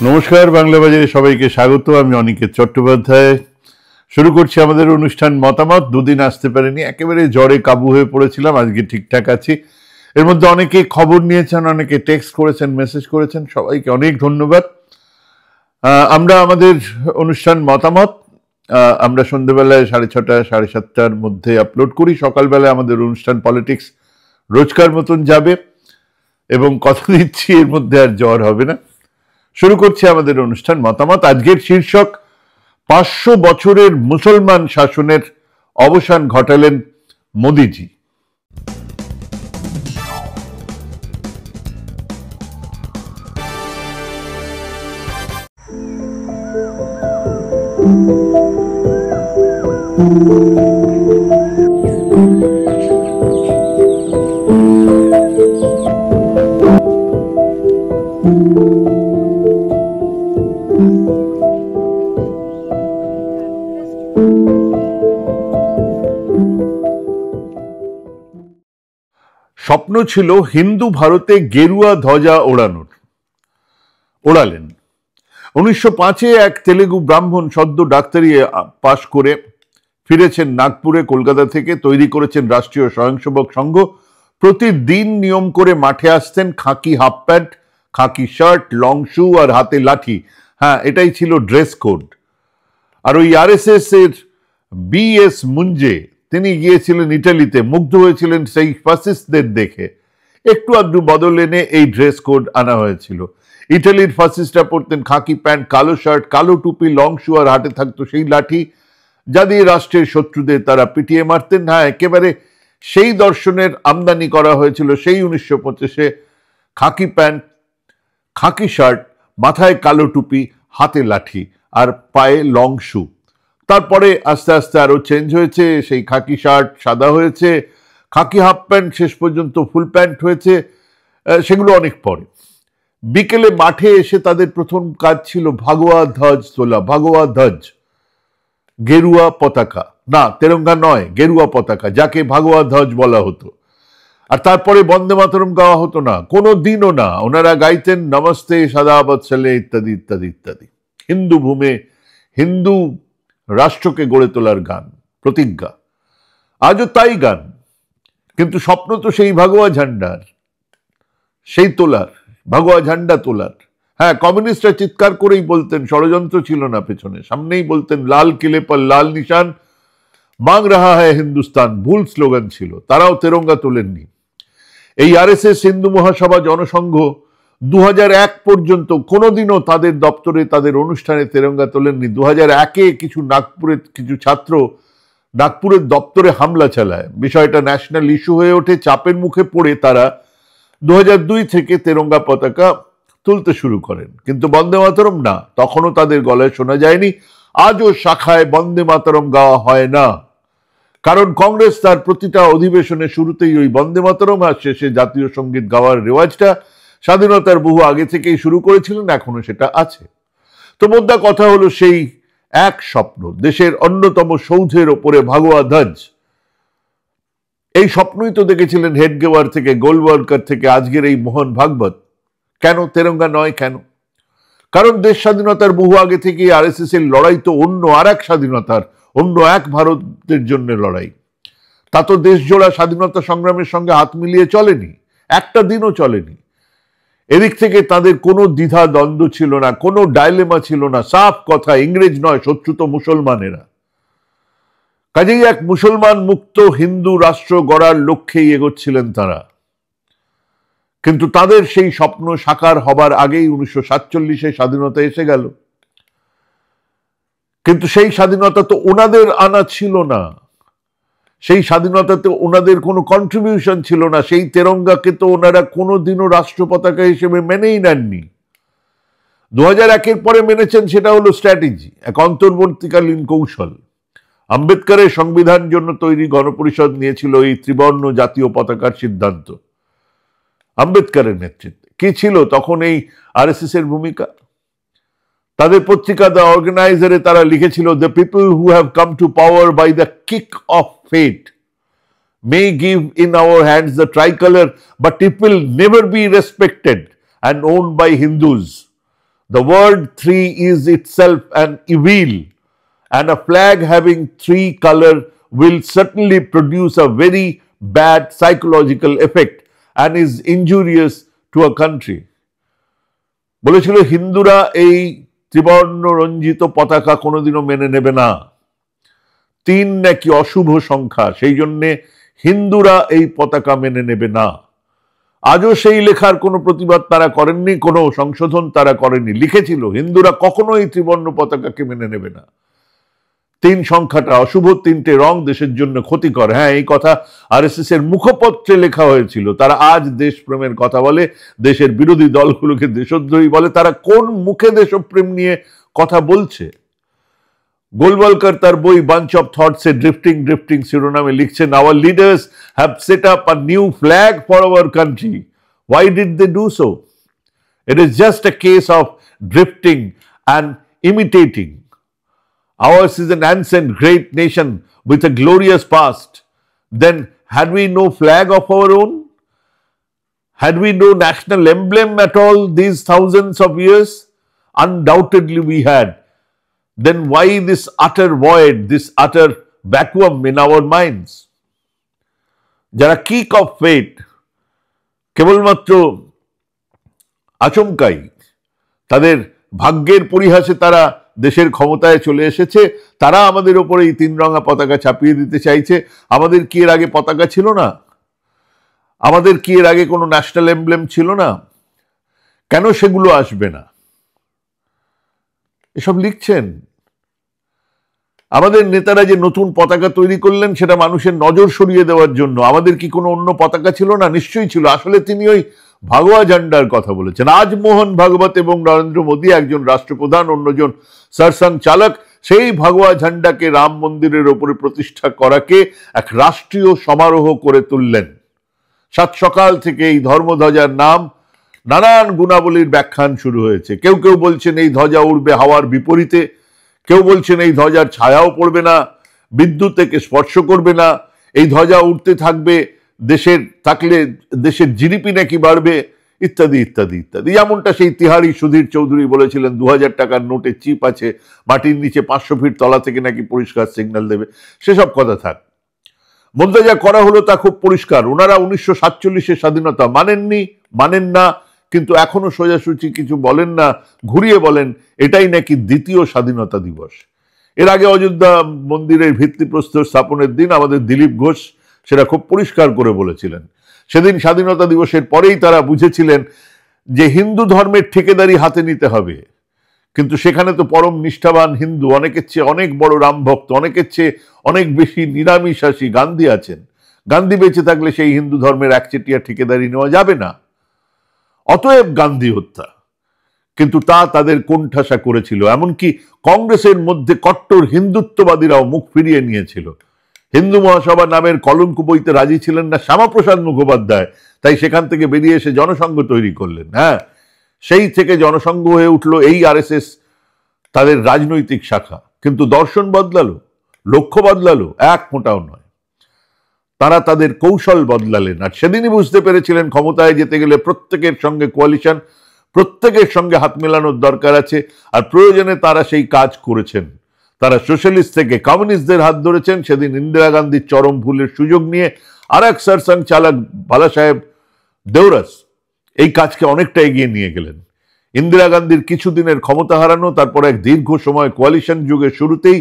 নমস্কার, বাংলা বাজারে সবাইকে স্বাগত। আমি অনিকেত চট্টোপাধ্যায়। শুরু করছি আমাদের অনুষ্ঠান মতামত। দুদিন আসতে পারিনি, একেবারে জ্বরে কাবু হয়ে পড়েছিলাম। আজকে ঠিকঠাক আছি। এর মধ্যে অনেকে খবর নিয়েছেন, অনেকে টেক্সট করেছেন, মেসেজ করেছেন, সবাইকে অনেক ধন্যবাদ। আমরা আমাদের অনুষ্ঠান মতামত আমরা সন্ধ্যেবেলায় 6:30 7:30 মধ্যে আপলোড করি। সকালবেলায় আমাদের অনুষ্ঠান পলিটিক্স রোজকার মতন যাবে এবং কথা দিচ্ছি এর মধ্যে আর জ্বর হবে না। শুরু করছি আমাদের অনুষ্ঠান মতামত। আজকের শীর্ষক 500 বছরের মুসলমান শাসনের অবসান ঘটালেন মোদিজি। স্বপ্ন ছিল হিন্দু ভারতে গেরুয়া ধ্বজা ওড়ালেন। 1905-এ এক তেলেগু ব্রাহ্মণ সদ্য ডাক্তারি পাশ করে ফিরেছেন নাগপুরে কলকাতা থেকে। তৈরি করেছেন রাষ্ট্রীয় স্বয়ংসেবক সংঘ। প্রতিদিন নিয়ম করে মাঠে আসতেন, খাকি হাফ প্যান্ট, খাকি শার্ট, লং শু আর হাতে লাঠি। হ্যাঁ, এটাই ছিল ড্রেস কোড। আর ওই আরএসএস এর বিএস মুঞ্জে তিনি গিয়েছিলেন ইটালিতে, মুগ্ধ হয়েছিলেন সেই ফাসিস্টদের দেখে। একটু আধটু বদল এনে এই ড্রেস কোড আনা হয়েছিল। ইটালির ফাসিস্টরা পরতেন খাকি প্যান্ট, কালো শার্ট, কালো টুপি, লং শু আর হাতে থাকতো সেই লাঠি যা দিয়ে রাষ্ট্রের শত্রুদের তারা পিটিয়ে মারতেন। হ্যাঁ, একেবারে সেই দর্শনের আমদানি করা হয়েছিল সেই 1925-এ। খাকি প্যান্ট, খাকি শার্ট, মাথায় কালো টুপি, হাতে লাঠি আর পায়ে লং শু। তারপরে আস্তে আস্তে আরো চেঞ্জ হয়েছে। সেই খাকি শার্ট সাদা হয়েছে, খাকি হাফ প্যান্ট শেষ পর্যন্ত ফুল প্যান্ট হয়েছে। সেগুলো অনেক পরে। বিকেলে মাঠে এসে তাদের প্রথম কাজ ছিল ভাগোয়া ধ্বজ তোলা। ভাগোয়া ধ্বজ, গেরুয়া পতাকা, না তেরঙ্গা নয়, গেরুয়া পতাকা, যাকে ভাগোয়া ধ্বজ বলা হতো। আর তারপরে বন্দে মাতরম গাওয়া হতো না, কোনো দিনও না। ওনারা গাইতেন নমস্তে সাদাবৎ সালে ইত্যাদি ইত্যাদি ইত্যাদি। হিন্দু ভূমে হিন্দু রাষ্ট্রকে গড়ে তোলার গান, প্রতিজ্ঞা। আজও তাই গান, কিন্তু স্বপ্ন তো সেই ভাগোয়া ঝান্ডার, সেই তোলার, ভাগোয়া ঝান্ডা তোলার। হ্যাঁ, কমিউনিস্টরা চিৎকার করেই বলতেন, ষড়যন্ত্র ছিল না পেছনে, সামনেই বলতেন লাল কিলে পর লাল নিশান, মাং রাহা হ্যায় হিন্দুস্তান। ভুল স্লোগান ছিল, তারাও তেরঙ্গা তোলেননি। এই আরএসএস হিন্দু মহাসভা জনসংঘ 2001 পর্যন্ত কোনোদিনও তাদের দপ্তরে, তাদের অনুষ্ঠানে তেরঙ্গা তোলেননি। 2001-এ নাগপুরের কিছু ছাত্র নাগপুরের দপ্তরে হামলা চালায়। বিষয়টা ন্যাশনাল ইস্যু হয়ে ওঠে। চাপের মুখে পড়ে তারা 2002 থেকে তেরঙ্গা পতাকা তুলতে শুরু করেন। কিন্তু বন্দে মাতরম না, তখনও তাদের গলায় শোনা যায়নি। আজও শাখায় বন্দে মাতরম গাওয়া হয় না, কারণ কংগ্রেস তার প্রতিটা অধিবেশনের শুরুতেই ওই বন্দে মাতরম আর শেষে জাতীয় সঙ্গীত গাওয়ার রেওয়াজটা স্বাধীনতার বহু আগে থেকেই শুরু করেছিলেন, এখনো সেটা আছে। তো মোদ্দা কথা হলো, সেই এক স্বপ্ন, দেশের অন্যতম সৌধের ওপরে ভাগোয়া ধ্বজ, এই স্বপ্নই তো দেখেছিলেন হেডগেওয়ার থেকে, গোলওয়ালকার থেকে আজকের এই মোহন ভাগবত। কেন তেরঙ্গা নয়? কেন? কারণ দেশ স্বাধীনতার বহু আগে থেকে আরএসএস এর লড়াই তো অন্য আর এক স্বাধীনতার, অন্য এক ভারতের জন্য লড়াই। তা তো দেশ জোড়া স্বাধীনতা সংগ্রামের সঙ্গে হাত মিলিয়ে চলেনি, একটা দিনও চলেনি। এদিক থেকে তাদের কোনো দ্বিধা দ্বন্দ্ব ছিল না, কোনো ডাইলেমা ছিল না। সাফ কথা, ইংরেজ নয়, শত্রু তো মুসলমানেরা। কাজেই এক মুসলমান মুক্ত হিন্দু রাষ্ট্র গড়ার লক্ষ্যেই এগোচ্ছিলেন তারা। কিন্তু তাদের সেই স্বপ্ন সাকার হবার আগেই 1947-এ স্বাধীনতা এসে গেল। কিন্তু সেই স্বাধীনতা তো ওনাদের আনা ছিল না, সেই স্বাধীনতাতে ওনাদের কোনো কন্ট্রিবিউশন ছিল না। সেই তেরঙ্গাকে তো ওনারা কোনোদিনও রাষ্ট্র পতাকা হিসেবে মেনেই নেননি। 2001-এর পরে মেনেছেন, সেটা হলো স্ট্র্যাটেজি, এক অন্তর্বর্তীকালীন কৌশল। আম্বেদকরের সংবিধান জন্য তৈরি গণপরিষদ নিয়েছিল এই ত্রিবর্ণ জাতীয় পতাকার সিদ্ধান্ত, আম্বেদকরের নেতৃত্বে। কি ছিল তখন এই আরএসএস এর ভূমিকা? তাদের পত্রিকা দ্য অর্গানাইজারে তারা লিখেছিল, the people who have come to power by the kick of fate may give in our hands the tricolor, but it will never be respected and owned by Hindus. The word three is itself an evil, and a flag having three color will certainly produce a very bad psychological effect and is injurious to a country. বলেছিল হিন্দুরা এই ত্রিবর্ণ রঞ্জিত পতাকা কোনোদিনও মেনে নেবে না, তিন নাকি অশুভ সংখ্যা, সেই জন্যে হিন্দুরা এই পতাকা মেনে নেবে না। আজও সেই লেখার কোনো প্রতিবাদ তারা করেননি, কোনো সংশোধন তারা করেনি। লিখেছিল হিন্দুরা কখনোই ত্রিবর্ণ পতাকাকে মেনে নেবে না, তিন সংখ্যাটা অশুভ, তিনটে রং দেশের জন্য ক্ষতিকর। হ্যাঁ, এই কথা আরএসএস এর মুখপত্রে লেখা হয়েছিল। তারা আজ দেশপ্রেমের কথা বলে, দেশের বিরোধী দলগুলোকে দেশদ্রোহী বলে। তারা কোন মুখে দেশপ্রেম নিয়ে কথা বলছে? গোলওয়ালকর তার বই বাঞ্চ অফ থটস এ ড্রিফটিং ড্রিফটিং শিরোনামে লিখছেন, our leaders have set up a new flag for our country. Why did they do so? It is just a case of drifting and imitating. Ours is an ancient great nation with a glorious past. Then had we no flag of our own? Had we no national emblem at all these thousands of years? Undoubtedly we had. Then why this utter void, this utter vacuum in our minds? যারা kick of fate, কেবলমাত্র আচমকাই তাদের ভাগ্যের পরিহাসে তারা দেশের ক্ষমতায় চলে এসেছে, তারা আমাদের ওপরে এই তিন রঙা পতাকা চাপিয়ে দিতে চাইছে। আমাদের কি এর আগে পতাকা ছিল না? আমাদের কি এর আগে কোনো ন্যাশনাল এমব্লেম ছিল না? কেন সেগুলো আসবে না? এসব লিখছেন। আমাদের নেতারা যে নতুন পতাকা তৈরি করলেন সেটা মানুষের নজর সরিয়ে দেওয়ার জন্য। আমাদের কি কোনো অন্য পতাকা ছিল না? নিশ্চয়ই ছিল। আসলে তিনি ওই ভাগোয়া ঝান্ডার কথা বলেছেন। আজ মোহন ভাগবত এবং নরেন্দ্র মোদী, একজন রাষ্ট্রপ্রধান, অন্যজন সরসং চালক, সেই ভাগোয়া ঝান্ডাকে রাম মন্দিরের ওপরে প্রতিষ্ঠা করাকে এক রাষ্ট্রীয় সমারোহ করে তুললেন। সাত সকাল থেকে এই ধর্মধ্বজার নাম নানান গুণাবলীর ব্যাখ্যান শুরু হয়েছে। কেউ কেউ বলছেন এই ধ্বজা উড়বে হাওয়ার বিপরীতে, কেউ বলছেন এই ধ্বজার ছায়াও পড়বে না, বিদ্যুৎ থেকে স্পর্শ করবে না, এই ধ্বজা উঠতে থাকবে, দেশের থাকলে দেশের জিডিপি নাকি বাড়বে, ইত্যাদি ইত্যাদি ইত্যাদি। যেমনটা সেই তিহারি সুধীর চৌধুরী বলেছিলেন 2000 টাকার নোটে চিপ আছে, মাটির নিচে 500 ফিট তলা থেকে নাকি পরিষ্কার সিগন্যাল দেবে। সেসব কথা থাক। মধ্যে যা করা হলো তা খুব পরিষ্কার। ওনারা 1947-এর স্বাধীনতা মানেননি, মানেন না, কিন্তু এখনো সোজাসুজি কিছু বলেন না, ঘুরিয়ে বলেন এটাই নাকি দ্বিতীয় স্বাধীনতা দিবস। এর আগে অযোধ্যা মন্দিরের ভিত্তিপ্রস্তর স্থাপনের দিন আমাদের দিলীপ ঘোষ সেটা খুব পরিষ্কার করে বলেছিলেন। সেদিন স্বাধীনতা দিবসের পরেই তারা বুঝেছিলেন যে হিন্দু ধর্মের ঠিকাদারি হাতে নিতে হবে। কিন্তু সেখানে তো পরম নিষ্ঠাবান হিন্দু, অনেকের চেয়ে অনেক বড় রাম ভক্ত, অনেকের চেয়ে অনেক বেশি নিরামিষাসী গান্ধী আছেন। গান্ধী বেঁচে থাকলে সেই হিন্দু ধর্মের একচেটিয়া ঠিকাদারি নেওয়া যাবে না। অতএব গান্ধী হত্যা। কিন্তু তা তাদের কোণঠাসা করেছিল। এমনকি কংগ্রেসের মধ্যে কট্টর হিন্দুত্ববাদীরাও মুখ ফিরিয়ে নিয়েছিল। হিন্দু মহাসভা নামের কলঙ্ক বইতে রাজি ছিলেন না শ্যামাপ্রসাদ মুখোপাধ্যায়, তাই সেখান থেকে বেরিয়ে এসে জনসংঘ তৈরি করলেন। হ্যাঁ, সেই থেকে জনসংঘ হয়ে উঠল এই আরএসএস, তাদের রাজনৈতিক শাখা। কিন্তু দর্শন বদলালো, লক্ষ্য বদলালো, এক ফোঁটাও নয়। তারা তাদের কৌশল বদলালেন। আর সেদিনই বুঝতে পেরেছিলেন ক্ষমতায় যেতে গেলে প্রত্যেকের সঙ্গে কোয়ালিশন, প্রত্যেকের সঙ্গে হাত মেলানোর দরকার আছে। আর প্রয়োজনে তারা সেই কাজ করেছেন। তারা সোশ্যালিস্ট থেকে কমিউনিস্টদের হাত ধরেছেন। সেদিন ইন্দিরা গান্ধীর চরম ভুলের সুযোগ নিয়ে আর এক সরসং চালক বালা সাহেব দেওরাস এই কাজকে অনেকটা এগিয়ে নিয়ে গেলেন। ইন্দিরা গান্ধীর কিছুদিনের ক্ষমতা হারানো, তারপর এক দীর্ঘ সময় কোয়ালিশন যুগের শুরুতেই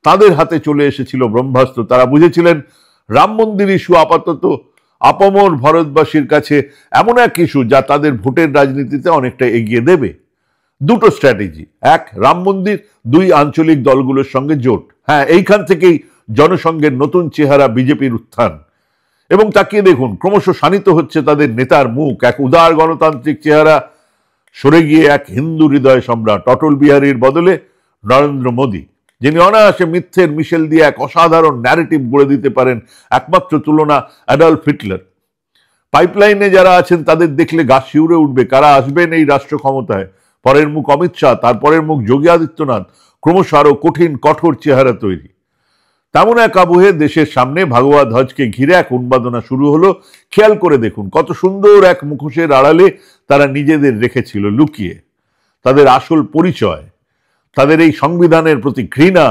তাদের হাতে চলে এসেছিল ব্রহ্মাস্ত্র। তারা বুঝেছিলেন রাম মন্দির ইস্যু আপাতত আপামর ভারতবাসীর কাছে এমন এক ইস্যু যা তাদের ভোটের রাজনীতিতে অনেকটা এগিয়ে দেবে। দুটো স্ট্র্যাটেজি, এক রাম মন্দির, দুই আঞ্চলিক দলগুলোর সঙ্গে জোট। হ্যাঁ, এইখান থেকেই জনসংঘের নতুন চেহারা বিজেপির উত্থান। এবং তাকিয়ে দেখুন ক্রমশ শানিত হচ্ছে তাদের নেতার মুখ। এক উদার গণতান্ত্রিক চেহারা সরে গিয়ে এক হিন্দু হৃদয় সম্রাট অটল বিহারীর বদলে নরেন্দ্র মোদী, যিনি অনায়াসে মিথ্যের মিশেল দিয়ে এক অসাধারণ ন্যারেটিভ গড়ে দিতে পারেন। একমাত্র তুলনা অ্যাডলফ হিটলার। পাইপলাইনে যারা আছেন তাদের দেখলে গা শিউরে উঠবে কারা আসবেন এই রাষ্ট্র ক্ষমতায়। পরের মুখ অমিত শাহ, তারপরের মুখ যোগী আদিত্যনাথ, ক্রমশ আরো কঠিন কঠোর চেহারা তৈরি। তেমন এক আবহে দেশের সামনে ভাগোয়া ধ্বজকে ঘিরে এক উন্মাদনা শুরু হলো। খেয়াল করে দেখুন কত সুন্দর এক মুখোশের আড়ালে তারা নিজেদের রেখেছিল লুকিয়ে। তাদের আসল পরিচয়, তাদের এই সংবিধানের প্রতি ঘৃণা,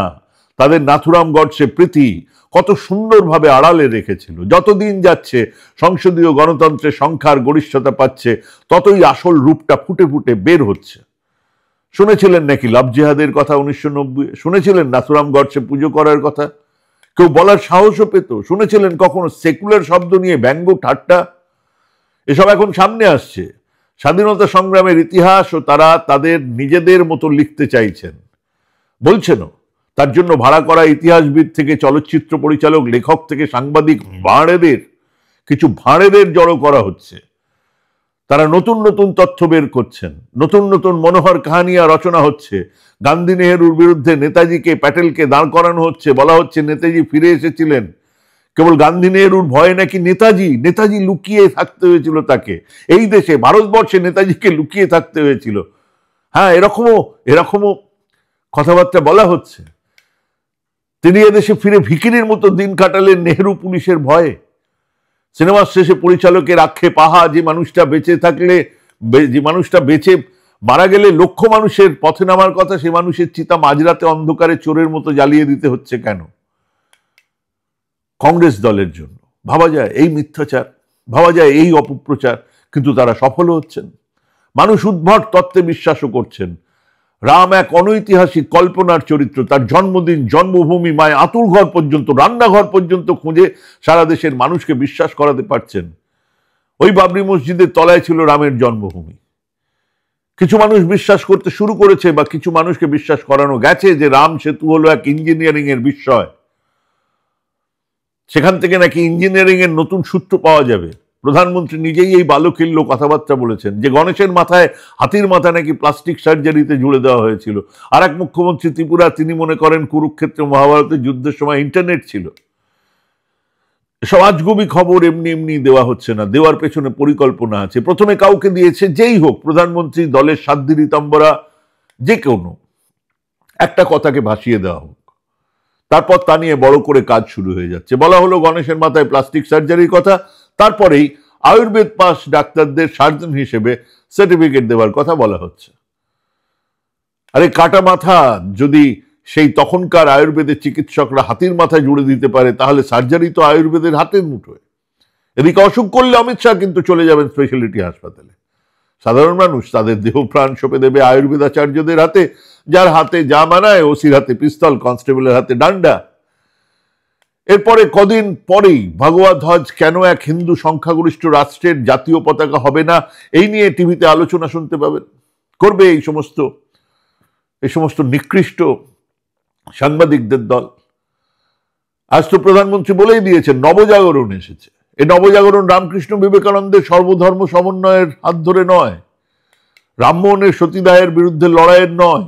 তাদের নাথুরাম গডসে প্রীতি কত সুন্দরভাবে আড়ালে রেখেছিল। যতদিন যাচ্ছে সংসদীয় গণতন্ত্রের সংখ্যার গরিষ্ঠতা পাচ্ছে, ততই আসল রূপটা ফুটে ফুটে বের হচ্ছে। শুনেছিলেন নাকি লাভ জেহাদের কথা 1990? শুনেছিলেন নাথুরাম গডসে পুজো করার কথা? কেউ বলার সাহসও পেত? শুনেছিলেন কখনো সেকুলার শব্দ নিয়ে ব্যঙ্গ ঠাট্টা? এসব এখন সামনে আসছে। স্বাধীনতা সংগ্রামের ইতিহাস ও তারা তাদের নিজেদের মতো লিখতে চাইছেন, বলছেনও। তার জন্য ভাড়া করা ইতিহাসবিদ থেকে চলচ্চিত্র পরিচালক, লেখক থেকে সাংবাদিক, কিছু ভাঁড়েদের জড়ো করা হচ্ছে। তারা নতুন নতুন তথ্য বের করছেন, নতুন নতুন মনোহর কাহানিয়া রচনা হচ্ছে। গান্ধী নেহেরুর বিরুদ্ধে নেতাজিকে, প্যাটেলকে দাঁড় করানো হচ্ছে। বলা হচ্ছে নেতাজি ফিরে এসেছিলেন, কেবল গান্ধী নেহেরুর ভয়ে নাকি নেতাজি লুকিয়ে থাকতে হয়েছিল তাকে। এই দেশে, ভারতবর্ষে নেতাজিকে লুকিয়ে থাকতে হয়েছিল। হ্যাঁ, এরকমও কথাবার্তা বলা হচ্ছে। তিনি এদেশে ফিরে ভিখিরির মতো দিন কাটালেন নেহেরু পুলিশের ভয়ে। সিনেমার শেষে পরিচালকের আক্ষেপ, আহা, যে মানুষটা বেঁচে মারা গেলে লক্ষ মানুষের পথে নামার কথা, সে মানুষের চিতা মাঝরাতে অন্ধকারে চোরের মতো জ্বালিয়ে দিতে হচ্ছে কেন? কংগ্রেস দলের জন্য ভাবা যায় এই মিথ্যাচার, ভাবা যায় এই অপপ্রচার, কিন্তু তারা সফল হচ্ছেন। মানুষ উদ্ভট তত্ত্বে বিশ্বাসও করছেন। রাম এক অনৈতিহাসিক কল্পনার চরিত্র। তার জন্মদিন, জন্মভূমি, মায়ের আতুর ঘর পর্যন্ত, রান্নাঘর পর্যন্ত খুঁজে সারা দেশের মানুষকে বিশ্বাস করাতে পারছেন ওই বাবরি মসজিদের তলায় ছিল রামের জন্মভূমি। কিছু মানুষ বিশ্বাস করতে শুরু করেছে, বা কিছু মানুষকে বিশ্বাস করানো গেছে যে রাম সেতু হলো এক ইঞ্জিনিয়ারিং এর বিস্ময়। সেখান থেকে নাকি ইঞ্জিনিয়ারিং এর নতুন সূত্র পাওয়া যাবে। প্রধানমন্ত্রী নিজেই এই বালকিল্য কথাবার্তা বলেছেন যে গণেশের মাথায়, হাতির মাথা নাকি প্লাস্টিক সার্জারিতে জুড়ে দেওয়া হয়েছিল। আর এক মুখ্যমন্ত্রী ত্রিপুরা, তিনি মনে করেন কুরুক্ষেত্র মহাভারতের যুদ্ধের সময় ইন্টারনেট ছিল। সব আজগুবি খবর এমনি এমনি দেওয়া হচ্ছে না, দেওয়ার পেছনে পরিকল্পনা আছে। প্রথমে কাউকে দিয়েছে, যেই হোক, প্রধানমন্ত্রী, দলের সাধ্বী রীতাম্বরা, যে কোনো একটা কথাকে ভাসিয়ে দেওয়া হোক, তারপর তা নিয়ে বড় করে কাজ শুরু হয়ে যাচ্ছে। বলা হলো গণেশের মাথায় প্লাস্টিক সার্জারির কথা, তারপরেই আয়ুর্বেদ পাস ডাক্তারদের সার্জন হিসেবে সার্টিফিকেট দেওয়ার কথা বলা হচ্ছে। আরে কাটা মাথা যদি সেই তখনকার আয়ুর্বেদের চিকিৎসকরা হাতির মাথায় জুড়ে দিতে পারে, তাহলে সার্জারি তো আয়ুর্বেদের হাতের মুঠোয়। এদিকে অসুখ করলে অমিত শাহ কিন্তু চলে যাবেন স্পেশালিটি হাসপাতালে। সাধারণ মানুষ তাদের দেহ প্রাণ সঁপে দেবে আয়ুর্বেদাচার্যদের হাতে, যার হাতে যা মানায়, ওসির হাতে পিস্তল, কনস্টেবলের হাতে ডান্ডা। এরপরে কদিন পরেই ভগবা ধ্বজ কেন এক হিন্দু সংখ্যাগরিষ্ঠ রাষ্ট্রের জাতীয় পতাকা হবে না, এই নিয়ে টিভিতে আলোচনা শুনতে পাবেন। করবে এই সমস্ত নিকৃষ্ট সাংবাদিকদের দল। আজ তো প্রধানমন্ত্রী বলেই দিয়েছেন নবজাগরণ এসেছে। এই নবজাগরণ রামকৃষ্ণ বিবেকানন্দের সর্বধর্ম সমন্বয়ের হাত ধরে নয়, রামমোহনের সতীদাহের বিরুদ্ধে লড়াইয়ের নয়।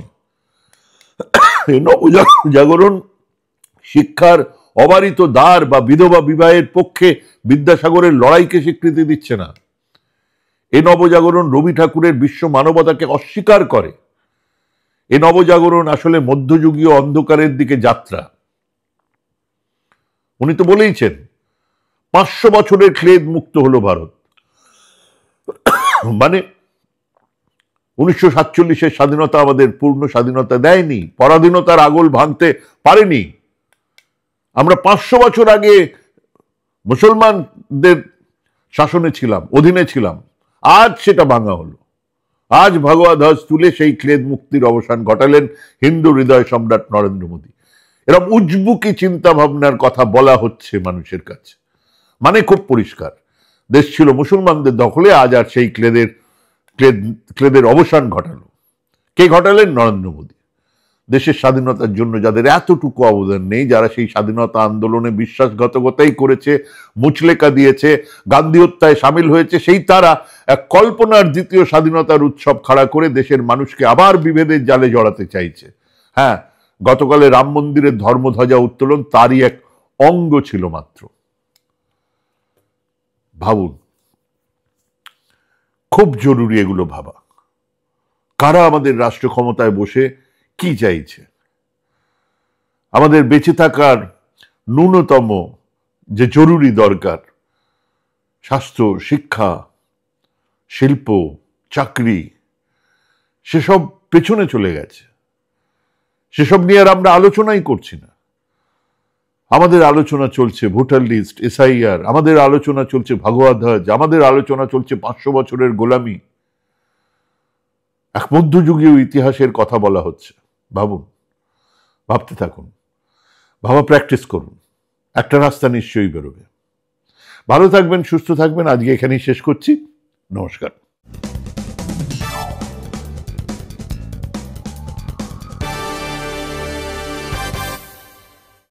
এই নবজাগরণ শিক্ষার অবারিত দ্বার বা বিধবা বিবাহের পক্ষে বিদ্যাসাগরের লড়াইকে স্বীকৃতি দিচ্ছে না। এ নবজাগরণ রবি ঠাকুরের বিশ্ব মানবতাকে অস্বীকার করে। এ নবজাগরণ আসলে মধ্যযুগীয় অন্ধকারের দিকে যাত্রা। উনি তো বলেইছেন 500 বছরের ক্লেদ মুক্ত হলো ভারত। মানে 1947-এর স্বাধীনতা আমাদের পূর্ণ স্বাধীনতা দেয়নি, পরাধীনতার আগল ভাঙতে পারেনি। আমরা 500 বছর আগে মুসলমানদের শাসনে ছিলাম, অধীনে ছিলাম। আজ সেটা ভাঙা হলো। আজ ভগবা ধ্বজ তুলে সেই ক্লেদ মুক্তির অবসান ঘটালেন হিন্দু হৃদয় সম্রাট নরেন্দ্র মোদী। এরকম উজবুকি চিন্তা ভাবনার কথা বলা হচ্ছে মানুষের কাছে। মানে খুব পরিষ্কার, দেশ ছিল মুসলমানদের দখলে, আজ আর সেই ক্লেদের অবসান ঘটালো। কে ঘটালেন? নরেন্দ্র মোদী। দেশের স্বাধীনতার জন্য যাদের এতটুকু অবদান নেই, যারা সেই স্বাধীনতা আন্দোলনে বিশ্বাসঘাতকতাই করেছে, মুচলেকা দিয়েছে, গান্ধী হত্যায় সামিল হয়েছে, সেই তারা এক কল্পনার দ্বিতীয় স্বাধীনতার উৎসব খাড়া করে দেশের মানুষকে আবার বিভেদের জালে জড়াতে চাইছে। হ্যাঁ, গতকালে রাম মন্দিরের ধর্মধ্বজা উত্তোলন তারই এক অঙ্গ ছিল মাত্র। ভাবুন, খুব জরুরি এগুলো ভাবা। কারা আমাদের রাষ্ট্র ক্ষমতায় বসে কি চাইছে? আমাদের বেঁচে থাকার ন্যূনতম যে জরুরি দরকার, স্বাস্থ্য, শিক্ষা, শিল্প, চাকরি, সেসব পেছনে চলে গেছে, সেসব নিয়ে আর আমরা আলোচনাই করছি না। আমাদের আলোচনা চলছে ভোটার লিস্ট, এসআইআর, আমাদের আলোচনা চলছে ভাগবত, আমাদের আলোচনা চলছে 500 বছরের গোলামি, এক মধ্যযুগীয় ইতিহাসের কথা বলা হচ্ছে। ভাবুন, ভাবতে থাকুন, ভাবা প্র্যাকটিস করুন, একটা রাস্তা নিশ্চয়ই বেরোবে। ভালো থাকবেন, সুস্থ থাকবেন। আজকে এখানেই শেষ করছি। নমস্কার।